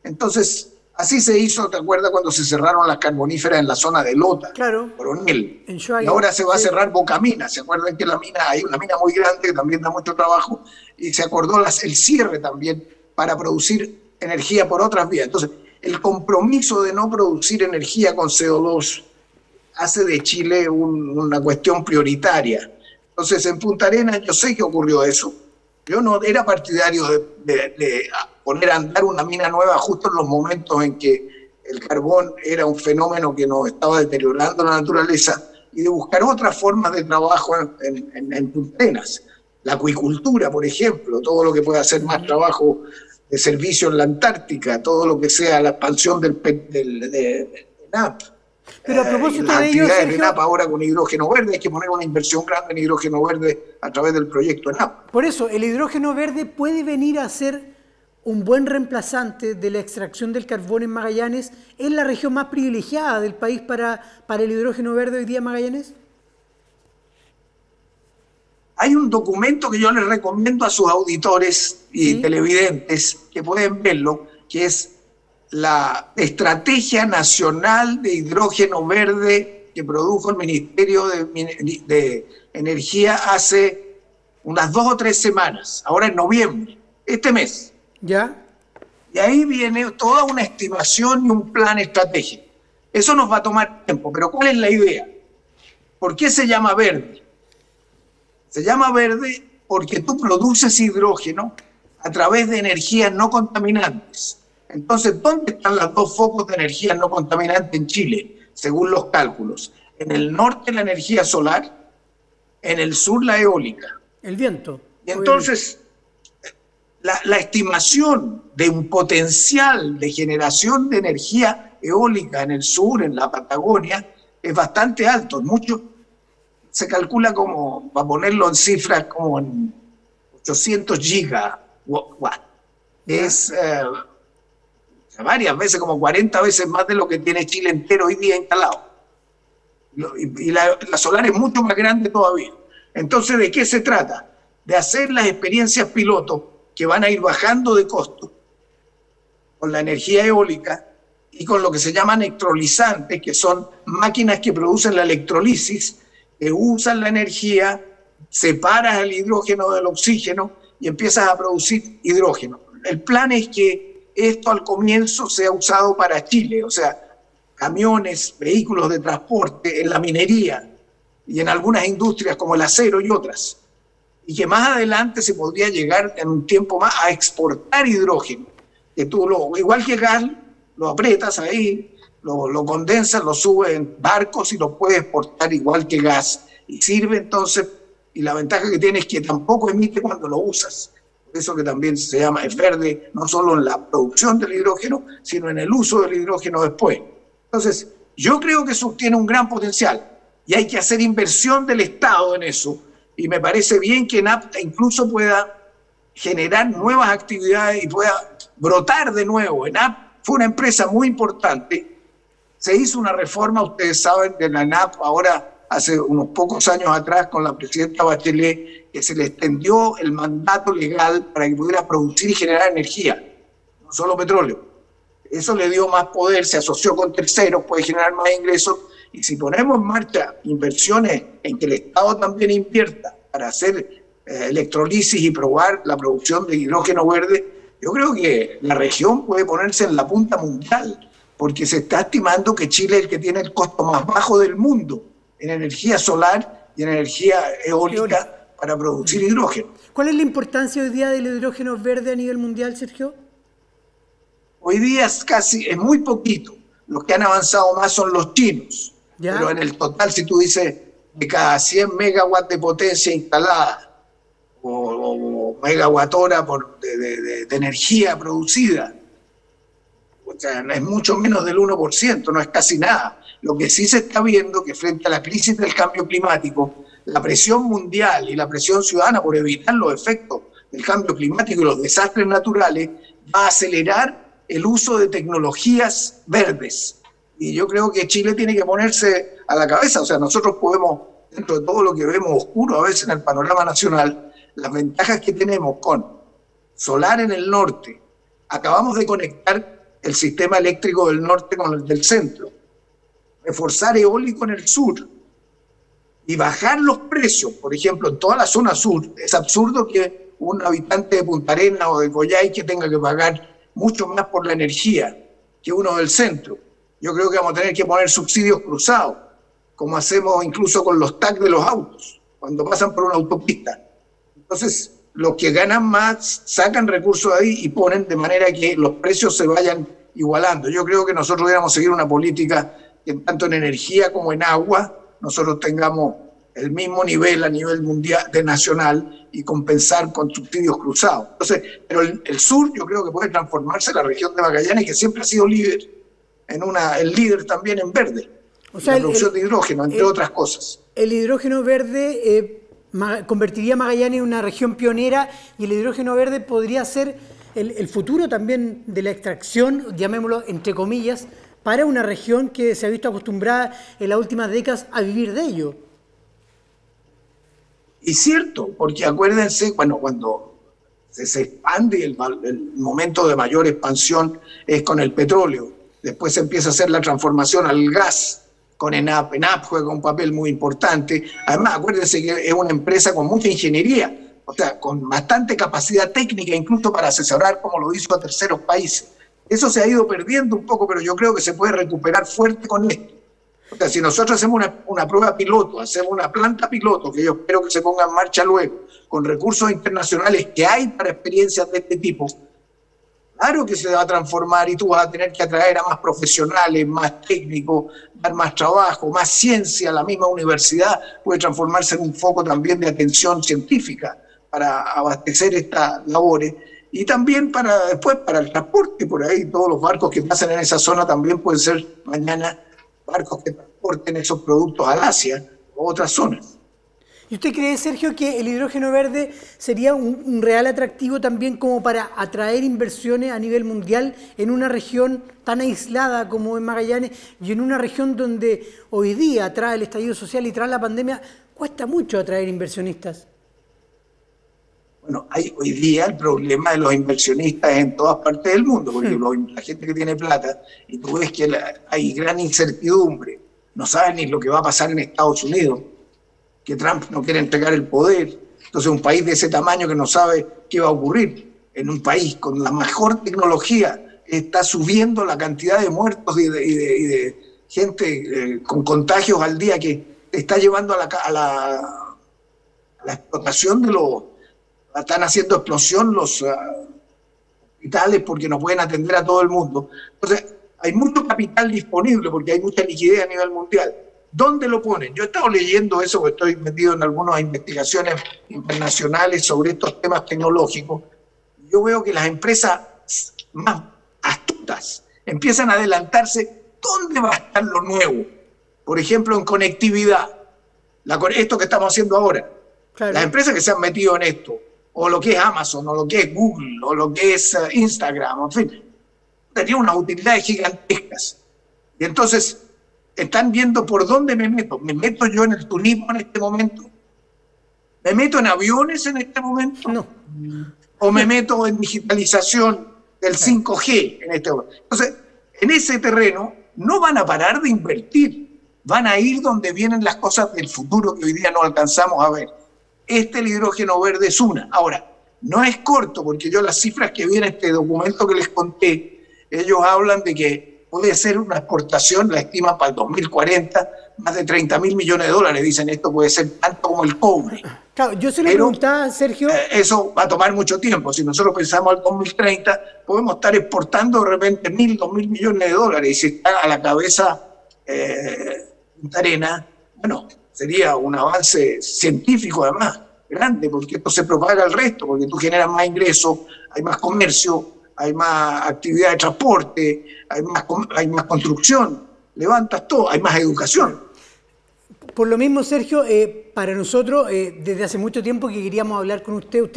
Entonces, así se hizo, ¿te acuerdas cuando se cerraron las carboníferas en la zona de Lota? Claro. Coronel. Y ahora se va a cerrar Bocamina. ¿Se acuerdan que hay una mina muy grande que también da mucho trabajo? Y se acordó el cierre también para producir energía por otras vías. Entonces, el compromiso de no producir energía con CO2 hace de Chile una cuestión prioritaria. Entonces, en Punta Arenas yo sé que ocurrió eso. Yo no era partidario de poner a andar una mina nueva justo en los momentos en que el carbón era un fenómeno que nos estaba deteriorando la naturaleza, y de buscar otras formas de trabajo en Punta Arenas. La acuicultura, por ejemplo, todo lo que pueda hacer más trabajo de servicio en la Antártica, todo lo que sea la expansión de ENAP. Pero a propósito las de ello, actividades Sergio, de ENAP ahora con hidrógeno verde, hay que poner una inversión grande en hidrógeno verde a través del proyecto ENAP. Por eso, el hidrógeno verde puede venir a ser un buen reemplazante de la extracción del carbón en Magallanes. ¿Es la región más privilegiada del país para el hidrógeno verde hoy día, Magallanes? Hay un documento que yo les recomiendo a sus auditores y televidentes que pueden verlo, que es la Estrategia Nacional de Hidrógeno Verde que produjo el Ministerio de Energía hace unas 2 o 3 semanas, ahora en noviembre, este mes. ¿Ya? Y ahí viene toda una estimación y un plan estratégico. Eso nos va a tomar tiempo, pero ¿cuál es la idea? ¿Por qué se llama verde? Se llama verde porque tú produces hidrógeno a través de energías no contaminantes. Entonces, ¿dónde están los 2 focos de energía no contaminante en Chile, según los cálculos? En el norte la energía solar, en el sur la eólica. El viento. Y entonces, la estimación de un potencial de generación de energía eólica en el sur, en la Patagonia, es bastante alto. Se calcula como, para ponerlo en cifras, como en 800 gigawatts. Es varias veces, como 40 veces más de lo que tiene Chile entero hoy día instalado. Y la solar es mucho más grande todavía. Entonces, ¿de qué se trata? De hacer las experiencias piloto que van a ir bajando de costo con la energía eólica y con lo que se llaman electrolizantes, que son máquinas que producen la electrolisis, que usan la energía, separas el hidrógeno del oxígeno y empiezas a producir hidrógeno. El plan es que esto al comienzo sea usado para Chile, o sea, camiones, vehículos de transporte, en la minería y en algunas industrias como el acero y otras. Y que más adelante se podría llegar en un tiempo más a exportar hidrógeno. Que tú igual que gas, lo aprietas ahí, lo condensas, lo subes en barcos y lo puedes exportar igual que gas. Y sirve entonces, y la ventaja que tiene es que tampoco emite cuando lo usas. Por eso que también se llama, es verde, no solo en la producción del hidrógeno, sino en el uso del hidrógeno después. Entonces, yo creo que eso tiene un gran potencial y hay que hacer inversión del Estado en eso. Y me parece bien que ENAP incluso pueda generar nuevas actividades y pueda brotar de nuevo. ENAP fue una empresa muy importante, Se hizo una reforma, ustedes saben, de la ANAP ahora hace unos pocos años atrás con la presidenta Bachelet, que se le extendió el mandato legal para que pudiera producir y generar energía, no solo petróleo. Eso le dio más poder, se asoció con terceros, puede generar más ingresos, y si ponemos en marcha inversiones en que el Estado también invierta para hacer electrolisis y probar la producción de hidrógeno verde, yo creo que la región puede ponerse en la punta mundial, porque se está estimando que Chile es el que tiene el costo más bajo del mundo en energía solar y en energía eólica para producir hidrógeno. ¿Cuál es la importancia hoy día del hidrógeno verde a nivel mundial, Sergio? Hoy día es muy poquito. Los que han avanzado más son los chinos. ¿Ya? Pero en el total, si tú dices, de cada 100 megawatts de potencia instalada o megawatt hora de energía producida, o sea, es mucho menos del 1%, no es casi nada. Lo que sí se está viendo que frente a la crisis del cambio climático, la presión mundial y la presión ciudadana por evitar los efectos del cambio climático y los desastres naturales va a acelerar el uso de tecnologías verdes. Y yo creo que Chile tiene que ponerse a la cabeza. O sea, nosotros podemos, dentro de todo lo que vemos oscuro a veces en el panorama nacional, las ventajas que tenemos con solar en el norte. Acabamos de conectar el sistema eléctrico del norte con el del centro. Reforzar eólico en el sur y bajar los precios. Por ejemplo, en toda la zona sur, es absurdo que un habitante de Punta Arenas o de Coyhaique tenga que pagar mucho más por la energía que uno del centro. Yo creo que vamos a tener que poner subsidios cruzados, como hacemos incluso con los tags de los autos, cuando pasan por una autopista. Entonces, los que ganan más sacan recursos ahí y ponen de manera que los precios se vayan igualando. Yo creo que nosotros deberíamos seguir una política que tanto en energía como en agua nosotros tengamos el mismo nivel a nivel mundial, de nacional, y compensar con subsidios cruzados. Entonces, pero el sur yo creo que puede transformarse en la región de Magallanes, que siempre ha sido líder, el líder también en verde, o sea, la producción de hidrógeno, entre otras cosas. El hidrógeno verde convertiría a Magallanes en una región pionera, y el hidrógeno verde podría ser el futuro también de la extracción, llamémoslo entre comillas, para una región que se ha visto acostumbrada en las últimas décadas a vivir de ello. Y cierto, porque acuérdense, cuando se expande, el momento de mayor expansión es con el petróleo. Después se empieza a hacer la transformación al gas con ENAP. ENAP juega un papel muy importante. Además, acuérdense que es una empresa con mucha ingeniería, o sea, con bastante capacidad técnica, incluso para asesorar, como lo hizo a terceros países. Eso se ha ido perdiendo un poco, pero yo creo que se puede recuperar fuerte con esto. O sea, si nosotros hacemos una prueba piloto, hacemos una planta piloto, que yo espero que se ponga en marcha luego, con recursos internacionales que hay para experiencias de este tipo, claro que se va a transformar y tú vas a tener que atraer a más profesionales, más técnicos, dar más trabajo, más ciencia. La misma universidad puede transformarse en un foco también de atención científica para abastecer estas labores. Y también después para el transporte, por ahí todos los barcos que pasan en esa zona también pueden ser mañana barcos que transporten esos productos al Asia o otras zonas. ¿Y usted cree, Sergio, que el hidrógeno verde sería un real atractivo también como para atraer inversiones a nivel mundial en una región tan aislada como en Magallanes, y en una región donde hoy día, tras el estallido social y tras la pandemia, cuesta mucho atraer inversionistas? Bueno, hoy día el problema de los inversionistas es en todas partes del mundo, porque la gente que tiene plata, y tú ves que hay gran incertidumbre, no saben ni lo que va a pasar en Estados Unidos, que Trump no quiere entregar el poder. Entonces, un país de ese tamaño que no sabe qué va a ocurrir, en un país con la mejor tecnología, está subiendo la cantidad de muertos y de gente con contagios al día, que está llevando a la explotación de los... Están haciendo explosión los hospitales porque no pueden atender a todo el mundo. Entonces, hay mucho capital disponible porque hay mucha liquidez a nivel mundial. ¿Dónde lo ponen? Yo he estado leyendo eso, porque estoy metido en algunas investigaciones internacionales sobre estos temas tecnológicos. Yo veo que las empresas más astutas empiezan a adelantarse. ¿Dónde va a estar lo nuevo? Por ejemplo, en conectividad. Esto que estamos haciendo ahora. Claro. Las empresas que se han metido en esto, o lo que es Amazon, o lo que es Google, o lo que es Instagram, en fin, tenían unas utilidades gigantescas. Y entonces están viendo por dónde me meto. ¿Me meto yo en el turismo en este momento? ¿Me meto en aviones en este momento? No. ¿O me meto en digitalización del 5G en este momento? Entonces, en ese terreno no van a parar de invertir. Van a ir donde vienen las cosas del futuro que hoy día no alcanzamos a ver. El hidrógeno verde es una. Ahora, no es corto, porque yo las cifras que vi en este documento que les conté, ellos hablan de que puede ser una exportación, la estiman para el 2040, más de 30.000 millones de dólares. Dicen, esto puede ser tanto como el cobre. Claro, yo se le preguntaba, Sergio. Eso va a tomar mucho tiempo. Si nosotros pensamos al 2030, podemos estar exportando de repente 1.000, 2.000 millones de dólares. Y si está a la cabeza Punta Arenas, bueno, sería un avance científico además grande, porque esto se propaga al resto, porque tú generas más ingresos, hay más comercio, hay más actividad de transporte, hay más construcción, levantas todo, hay más educación. Por lo mismo, Sergio, para nosotros, desde hace mucho tiempo que queríamos hablar con usted,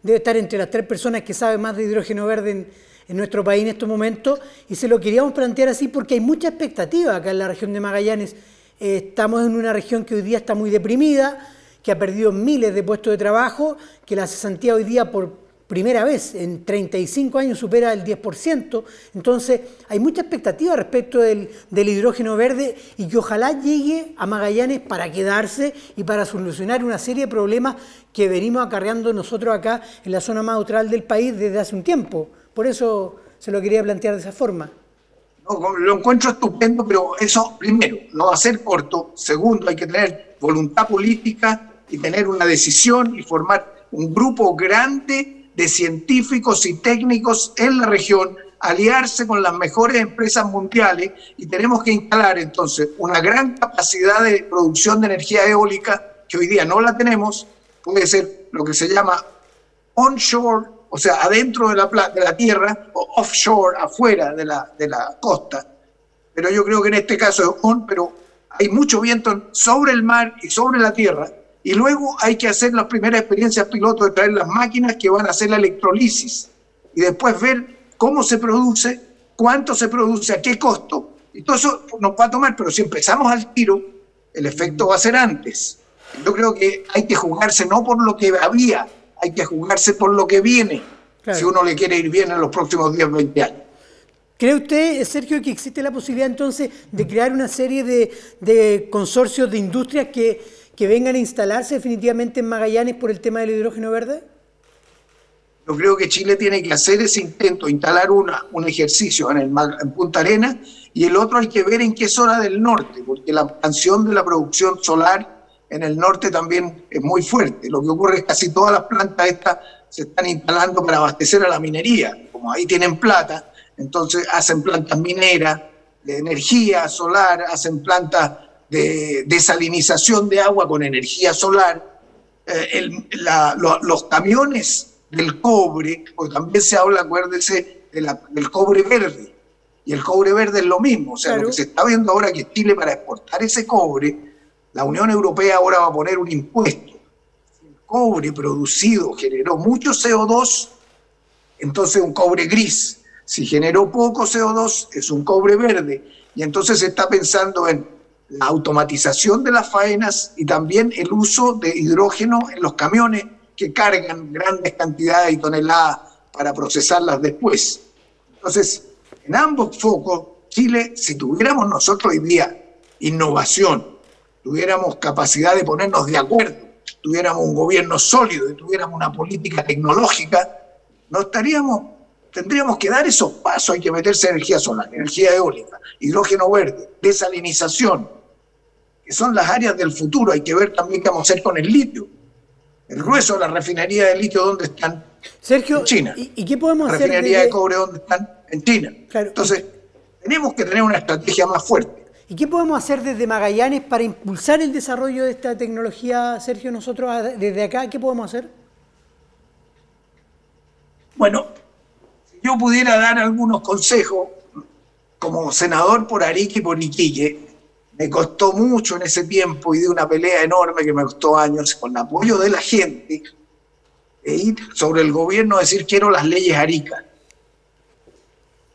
debe estar entre las 3 personas que saben más de hidrógeno verde en nuestro país en estos momentos, y se lo queríamos plantear así porque hay mucha expectativa acá en la región de Magallanes. Estamos en una región que hoy día está muy deprimida, que ha perdido miles de puestos de trabajo, que la cesantía hoy día por primera vez en 35 años supera el 10%, entonces hay mucha expectativa respecto del hidrógeno verde y que ojalá llegue a Magallanes para quedarse y para solucionar una serie de problemas que venimos acarreando nosotros acá en la zona más austral del país desde hace un tiempo. Por eso se lo quería plantear de esa forma. No, lo encuentro estupendo, pero eso, primero, no va a ser corto. Segundo, hay que tener voluntad política y tener una decisión y formar un grupo grande de científicos y técnicos en la región, aliarse con las mejores empresas mundiales, y tenemos que instalar entonces una gran capacidad de producción de energía eólica que hoy día no la tenemos. Puede ser lo que se llama onshore, o sea, adentro de la tierra, o offshore, afuera de la costa. Pero yo creo que en este caso es pero hay mucho viento sobre el mar y sobre la tierra. Y luego hay que hacer las primeras experiencias piloto de traer las máquinas que van a hacer la electrolisis y después ver cómo se produce, cuánto se produce, a qué costo. Y todo eso nos va a tomar, pero si empezamos al tiro, el efecto va a ser antes. Yo creo que hay que jugarse no por lo que había, hay que jugarse por lo que viene, claro, si uno le quiere ir bien en los próximos 10, 20 años. ¿Cree usted, Sergio, que existe la posibilidad entonces de crear una serie de consorcios de industrias que vengan a instalarse definitivamente en Magallanes por el tema del hidrógeno verde? Yo creo que Chile tiene que hacer ese intento, instalar un ejercicio en Punta Arenas, y el otro hay que ver en qué zona del norte, porque la expansión de la producción solar en el norte también es muy fuerte. Lo que ocurre es que casi todas las plantas estas se están instalando para abastecer a la minería. Como ahí tienen plata, entonces hacen plantas mineras de energía solar, hacen plantas de desalinización de agua con energía solar. Los camiones del cobre, porque también se habla, acuérdese, del cobre verde, y el cobre verde es lo mismo. O sea, claro, lo que se está viendo ahora es que Chile, para exportar ese cobre, la Unión Europea ahora va a poner un impuesto. Si el cobre producido generó mucho CO2, entonces un cobre gris. Si generó poco CO2, es un cobre verde. Y entonces se está pensando en la automatización de las faenas y también el uso de hidrógeno en los camiones que cargan grandes cantidades y toneladas para procesarlas después. Entonces, en ambos focos, Chile, si tuviéramos nosotros hoy día innovación, tuviéramos capacidad de ponernos de acuerdo, tuviéramos un gobierno sólido y tuviéramos una política tecnológica, tendríamos que dar esos pasos. Hay que meterse en energía solar, energía eólica, hidrógeno verde, desalinización, que son las áreas del futuro. Hay que ver también qué vamos a hacer con el litio. El grueso de la refinería de litio, ¿dónde están? Sergio, en China. ¿Y qué podemos hacer? La refinería de cobre, ¿dónde están? En China. Claro. Entonces, tenemos que tener una estrategia más fuerte. ¿Y qué podemos hacer desde Magallanes para impulsar el desarrollo de esta tecnología, Sergio? Nosotros desde acá, ¿qué podemos hacer? Bueno, si yo pudiera dar algunos consejos, como senador por Arica y por Iquique, me costó mucho en ese tiempo y de una pelea enorme que me costó años, con el apoyo de la gente, e ir sobre el gobierno a decir: quiero las leyes Arica.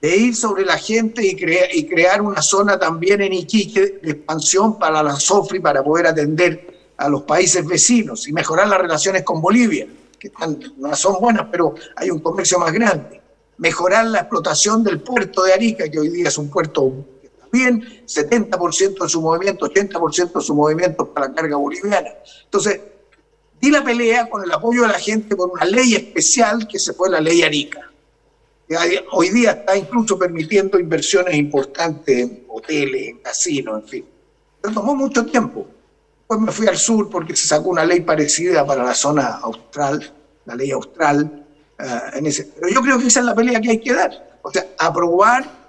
de ir sobre la gente y crear una zona también en Iquique de expansión para la SOFRI, para poder atender a los países vecinos y mejorar las relaciones con Bolivia, que no son buenas, pero hay un comercio más grande. Mejorar la explotación del puerto de Arica, que hoy día es un puerto que está bien, 70% de su movimiento, 80% de su movimiento para la carga boliviana. Entonces, di la pelea con el apoyo de la gente por una ley especial que se fue la ley Arica. Hoy día está incluso permitiendo inversiones importantes en hoteles, en casinos, en fin. Pero tomó mucho tiempo. Después me fui al sur porque se sacó una ley parecida para la zona austral, la ley austral. Pero yo creo que esa es la pelea que hay que dar. O sea, aprobar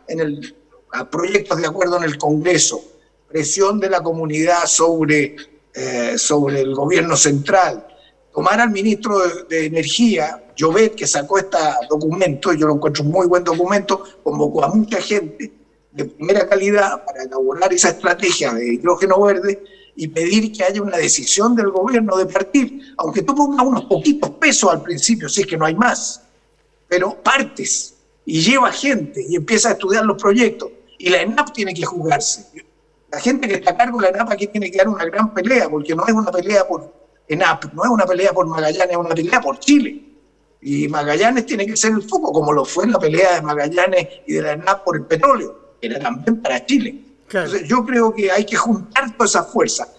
proyectos de acuerdo en el Congreso, presión de la comunidad sobre el gobierno central, tomar al ministro de Energía, Llobet, que sacó este documento, yo lo encuentro un muy buen documento, convocó a mucha gente de primera calidad para elaborar esa estrategia de hidrógeno verde y pedir que haya una decisión del gobierno de partir, aunque tú pongas unos poquitos pesos al principio, si es que no hay más, pero partes y lleva gente y empieza a estudiar los proyectos, y la ENAP tiene que jugarse. La gente que está a cargo de la ENAP aquí tiene que dar una gran pelea, porque no es una pelea por ENAP, no es una pelea por Magallanes, es una pelea por Chile. Y Magallanes tiene que ser el foco, como lo fue en la pelea de Magallanes y de la ENAP por el petróleo, que era también para Chile. Claro. Entonces, yo creo que hay que juntar todas esas fuerzas.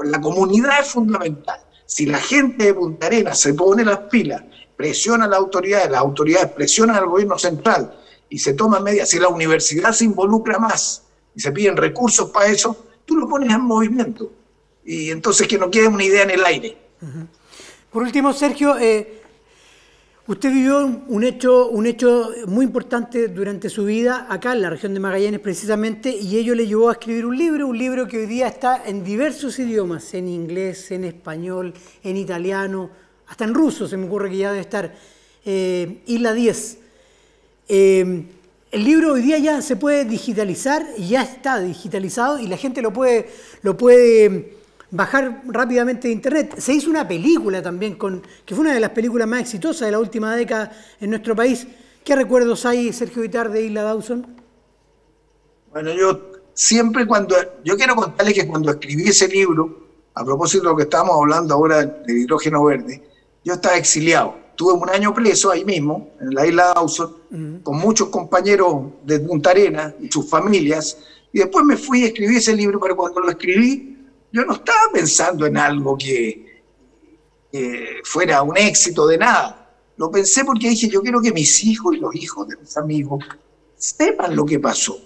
La comunidad es fundamental. Si la gente de Punta Arenas se pone las pilas, presiona a las autoridades presionan al gobierno central y se toman medidas, si la universidad se involucra más y se piden recursos para eso, tú lo pones en movimiento. Y entonces que no quede una idea en el aire. Uh-huh. Por último, Sergio, usted vivió un hecho muy importante durante su vida acá en la región de Magallanes precisamente, y ello le llevó a escribir un libro que hoy día está en diversos idiomas, en inglés, en español, en italiano, hasta en ruso se me ocurre que ya debe estar, Isla 10. El libro hoy día ya se puede digitalizar, ya está digitalizado y la gente lo puede bajar rápidamente de internet. Se hizo una película también, que fue una de las películas más exitosas de la última década en nuestro país. ¿Qué recuerdos hay, Sergio Vitar, de Isla Dawson? Bueno, yo quiero contarles que cuando escribí ese libro, a propósito de lo que estábamos hablando ahora del hidrógeno verde, yo estaba exiliado. Tuve un año preso ahí mismo, en la Isla Dawson, con muchos compañeros de Punta Arenas y sus familias, y después me fui a escribir ese libro, pero cuando lo escribí, yo no estaba pensando en algo que fuera un éxito de nada. Lo pensé porque dije, yo quiero que mis hijos y los hijos de mis amigos sepan lo que pasó.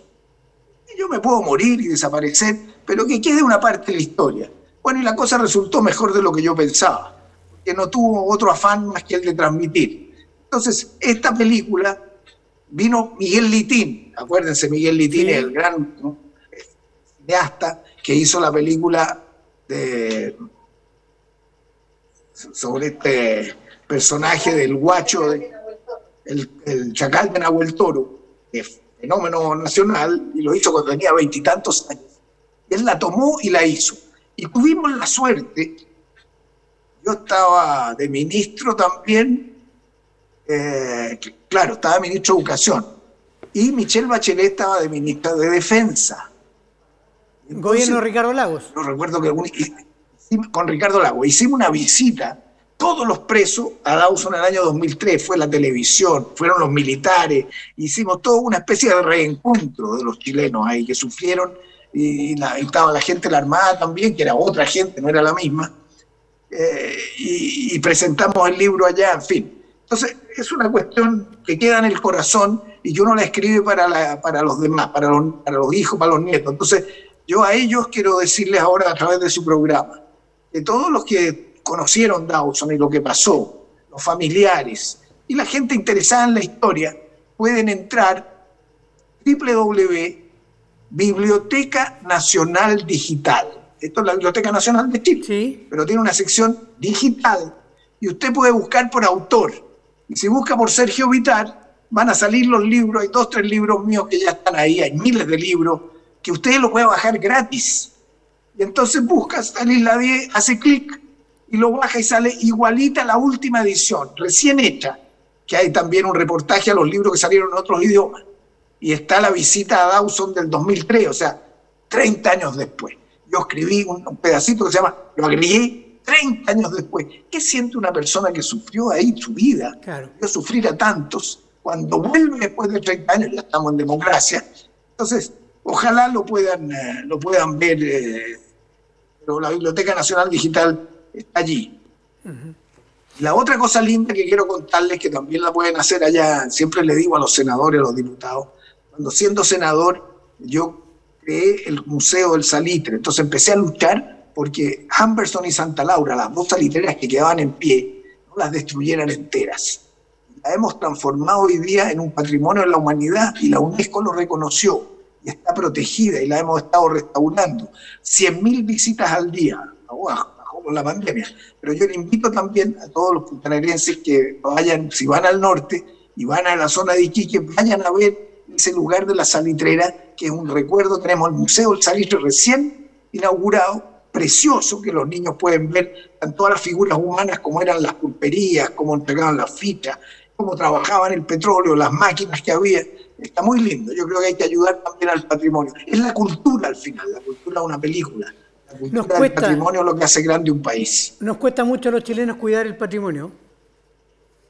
Y yo me puedo morir y desaparecer, pero que quede una parte de la historia. Bueno, y la cosa resultó mejor de lo que yo pensaba, que no tuvo otro afán más que el de transmitir. Entonces, esta película vino Miguel Litín, acuérdense, Miguel Litín es el gran cineasta que hizo la película sobre este personaje del guacho, el chacal de Nahuel Toro, que es fenómeno nacional, y lo hizo cuando tenía 20 y tantos años. Él la tomó y la hizo. Y tuvimos la suerte, yo estaba de ministro también, claro, estaba de ministro de Educación, y Michelle Bachelet estaba de ministra de Defensa. Entonces, ¿gobierno de Ricardo Lagos? No recuerdo que con Ricardo Lagos hicimos una visita, todos los presos a Dawson en el año 2003, fue la televisión, fueron los militares, hicimos toda una especie de reencuentro de los chilenos ahí que sufrieron, y estaba la gente de la Armada también, que era otra gente, no era la misma, y presentamos el libro allá, en fin. Entonces, es una cuestión que queda en el corazón y que uno la escribe para los demás, para los hijos, para los nietos. Entonces, yo a ellos quiero decirles ahora a través de su programa, que todos los que conocieron Dawson y lo que pasó, los familiares y la gente interesada en la historia, pueden entrar Biblioteca Nacional Digital. Esto es la Biblioteca Nacional de Chile, sí, pero tiene una sección digital y usted puede buscar por autor. Y si busca por Sergio Vitar, van a salir los libros, hay 2 o 3 libros míos que ya están ahí, hay miles de libros que usted lo puede bajar gratis. Y entonces busca, sale Isla 10, hace clic y lo baja y sale igualita a la última edición, recién hecha, que hay también un reportaje a los libros que salieron en otros idiomas. y está la visita a Dawson del 2003, o sea, 30 años después. Yo escribí un pedacito que se llama, lo agregué 30 años después. ¿Qué siente una persona que sufrió ahí su vida? Claro. Vio sufrir a tantos, cuando vuelve después de 30 años, ya estamos en democracia. Entonces, ojalá lo puedan ver, pero la Biblioteca Nacional Digital está allí. Uh-huh. La otra cosa linda que quiero contarles, que también la pueden hacer allá, siempre le digo a los senadores, a los diputados, cuando siendo senador, yo creé el Museo del Salitre, entonces empecé a luchar porque Humberstone y Santa Laura, las dos salitreras que quedaban en pie, no las destruyeran enteras. La hemos transformado hoy día en un patrimonio de la humanidad y la UNESCO lo reconoció y está protegida y la hemos estado restaurando. 100.000 visitas al día, bajó con la pandemia. Pero yo le invito también a todos los puntanerenses que vayan, si van al norte y van a la zona de Iquique, vayan a ver ese lugar de la salitrera, que es un recuerdo. Tenemos el Museo del Salitre recién inaugurado, precioso, que los niños pueden ver en todas las figuras humanas, cómo eran las pulperías, cómo entregaban las fichas, cómo trabajaban el petróleo, las máquinas que había. Está muy lindo. Yo creo que hay que ayudar también al patrimonio. Es la cultura al final, la cultura de una película. La cultura del patrimonio es lo que hace grande un país. Nos cuesta mucho a los chilenos cuidar el patrimonio,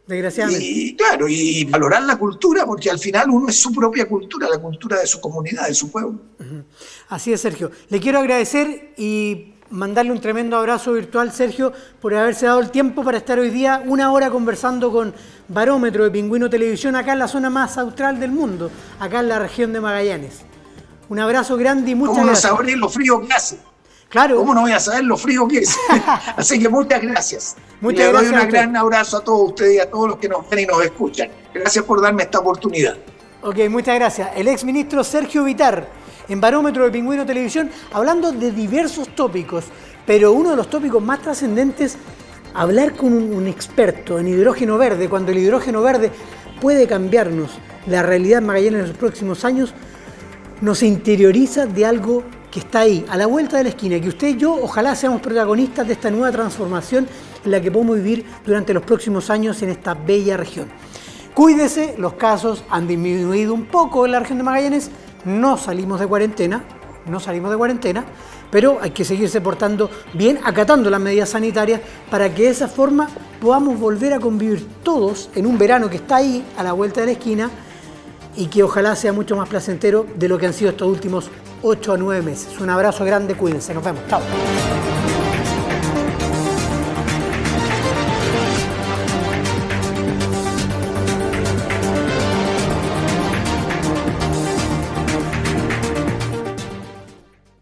desgraciadamente. Y claro, y valorar la cultura, porque al final uno es su propia cultura, la cultura de su comunidad, de su pueblo. Uh-huh. Así es, Sergio. Le quiero agradecer y mandarle un tremendo abrazo virtual, Sergio, por haberse dado el tiempo para estar hoy día 1 hora conversando con Barómetro de Pingüino Televisión, acá en la zona más austral del mundo, acá en la región de Magallanes. Un abrazo grande y muchas gracias. ¿Cómo no sabré lo frío que hace? Claro. ¿Cómo no voy a saber lo frío que es? Así que muchas gracias. Muchas gracias. Le doy un gran abrazo a todos ustedes y a todos los que nos ven y nos escuchan. Gracias por darme esta oportunidad. Ok, muchas gracias. El exministro Sergio Vitar, en Barómetro de Pingüino Televisión, hablando de diversos tópicos, pero uno de los tópicos más trascendentes, hablar con un experto en hidrógeno verde, cuando el hidrógeno verde puede cambiarnos la realidad en Magallanes en los próximos años, nos interioriza de algo que está ahí, a la vuelta de la esquina, que usted y yo ojalá seamos protagonistas de esta nueva transformación en la que podemos vivir durante los próximos años en esta bella región. Cuídese, los casos han disminuido un poco en la región de Magallanes, no salimos de cuarentena, pero hay que seguirse portando bien, acatando las medidas sanitarias para que de esa forma podamos volver a convivir todos en un verano que está ahí, a la vuelta de la esquina, y que ojalá sea mucho más placentero de lo que han sido estos últimos 8 a 9 meses. Un abrazo grande, cuídense, nos vemos, chao.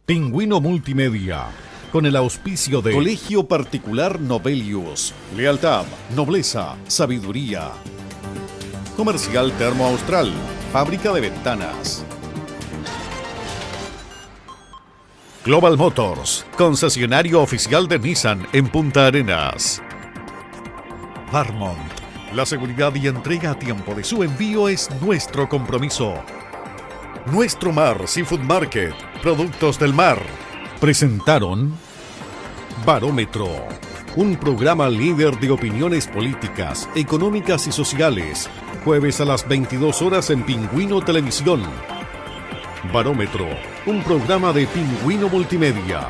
Pingüino Multimedia, con el auspicio de Colegio Particular Novelius, lealtad, nobleza, sabiduría. Comercial Termo Austral, fábrica de ventanas. Global Motors, concesionario oficial de Nissan en Punta Arenas. Varmont, la seguridad y entrega a tiempo de su envío es nuestro compromiso. Nuestro Mar Seafood Market, productos del mar. Presentaron Barómetro, un programa líder de opiniones políticas, económicas y sociales. Jueves a las 22 horas en Pingüino Televisión. Barómetro, un programa de Pingüino Multimedia.